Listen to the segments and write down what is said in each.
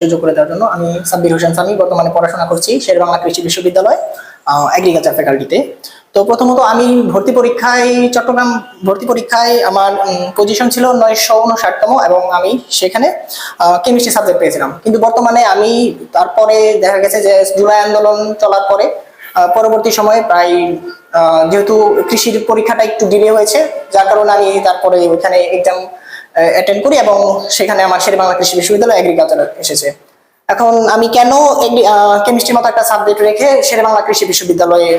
সুযোগ করে দেওয়ার জন্য। আমি সাব্বির হোসেন সামি, বর্তমানে পড়াশোনা করছি শেরেবাংলা কৃষি বিশ্ববিদ্যালয় এগ্রিকালচার ফ্যাকাল্টিতে। তো প্রথমত আমি চট্টগ্রাম ভর্তি পরীক্ষায় আমার পজিশন ছিল 959তম এবং আমি সেখানে কেমিস্ট্রি সাবজেক্ট পেয়েছিলাম। কিন্তু বর্তমানে আমি তারপরে দেখা গেছে যে জুলাই আন্দোলন চলার পরে পরবর্তী সময়ে প্রায় যেহেতু কৃষির পরীক্ষাটা একটু ডিলে হয়েছে, যার কারণে আমি তারপরে ওইখানে এক্সাম অ্যাটেন্ড করি এবং সেখানে আমার শেরেবাংলা কৃষি বিশ্ববিদ্যালয় এগ্রিকালচার এসেছে। এখন আমি কেন কেমিস্ট্রির মতো একটা সাবজেক্ট রেখে শেরেবাংলা কৃষি বিশ্ববিদ্যালয়ে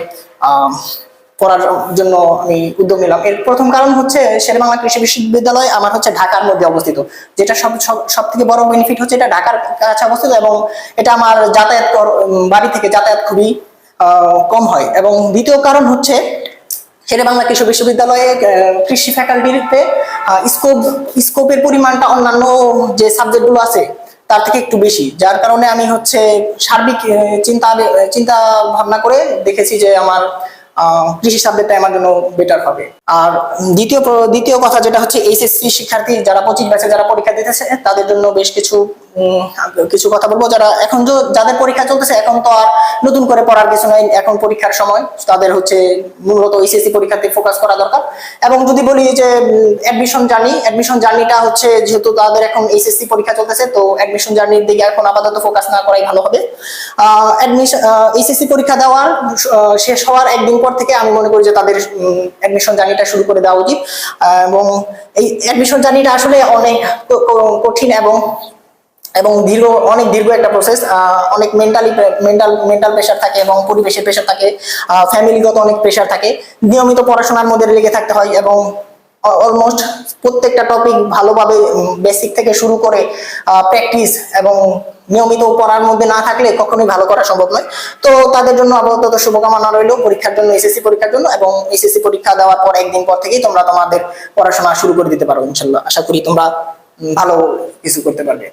পড়ার জন্য আমি উদ্যোগ নিলাম, এর প্রথম কারণ হচ্ছে শেরেবাংলা কৃষি বিশ্ববিদ্যালয় আমার হচ্ছে ঢাকার মধ্যে অবস্থিত, যেটা সব থেকে বড় বেনিফিট হচ্ছে এটা ঢাকার কাছে অবস্থিত এবং এটা আমার বাড়ি থেকে যাতায়াত খুবই কম হয়। এবং দ্বিতীয় কারণ হচ্ছে শেরেবাংলা কৃষি বিশ্ববিদ্যালয়ে কৃষি ফ্যাকাল্টিতে স্কোপের পরিমাণটা অন্যান্য যে সাবজেক্টগুলো আছে তার থেকে একটু বেশি, যার কারণে আমি হচ্ছে সার্বিক চিন্তা ভাবনা করে দেখেছি যে আমার কৃষি সাবজেক্টটা আমার জন্য বেটার হবে। আর দ্বিতীয় কথা যেটা হচ্ছে এইচএসসি শিক্ষার্থী যারা 25 ব্যাচে যারা পরীক্ষা দিতেছে তাদের জন্য বেশ কিছু কথা বলবো। যাদের পরীক্ষা চলতেছে এখন তো আর নতুন করে পড়ার কিছু নাই, এখন পরীক্ষার সময়, তাদের হচ্ছে মূলত এইচএসসি পরীক্ষাতে ফোকাস করা দরকার। এবং যদি বলি যে অ্যাডমিশন জার্নিটা হচ্ছে যেহেতু তাদের এখন এইচএসসি পরীক্ষা চলতেছে, তো অ্যাডমিশন জার্নির দিকে এখন আপাতত ফোকাস না করাই ভালো হবে। এইচএসসি পরীক্ষা দেওয়ার শেষ হওয়ার একদিন পর থেকে আমি মনে করি যে তাদের অ্যাডমিশন জার্নিটা শুরু করে দেওয়া উচিত। এবং এই অ্যাডমিশন জার্নিটা আসলে অনেক কঠিন এবং অনেক দীর্ঘ একটা প্রসেস। অনেক মেন্টাল প্রেশার থাকে এবং পরিবেশের প্রেশার থাকে, ফ্যামিলিগত অনেক প্রেশার থাকে, নিয়মিত পড়াশোনার মধ্যে লেগে থাকতে হয় এবং অলমোস্ট প্রত্যেকটা টপিক ভালোভাবে বেসিক থেকে শুরু করে প্র্যাকটিস এবং নিয়মিত পড়ার মধ্যে না থাকলে কখনোই ভালো করা সম্ভব নয়। তো তাদের জন্য আপাতত শুভকামনা রইল পরীক্ষার জন্য, এসএসসি পরীক্ষার জন্য। এবং এসএসসি পরীক্ষা দেওয়ার পর একদিন পর থেকেই তোমরা তোমাদের পড়াশোনা শুরু করে দিতে পারো ইনশাল্লাহ। আশা করি তোমরা ভালো কিছু করতে পারবে।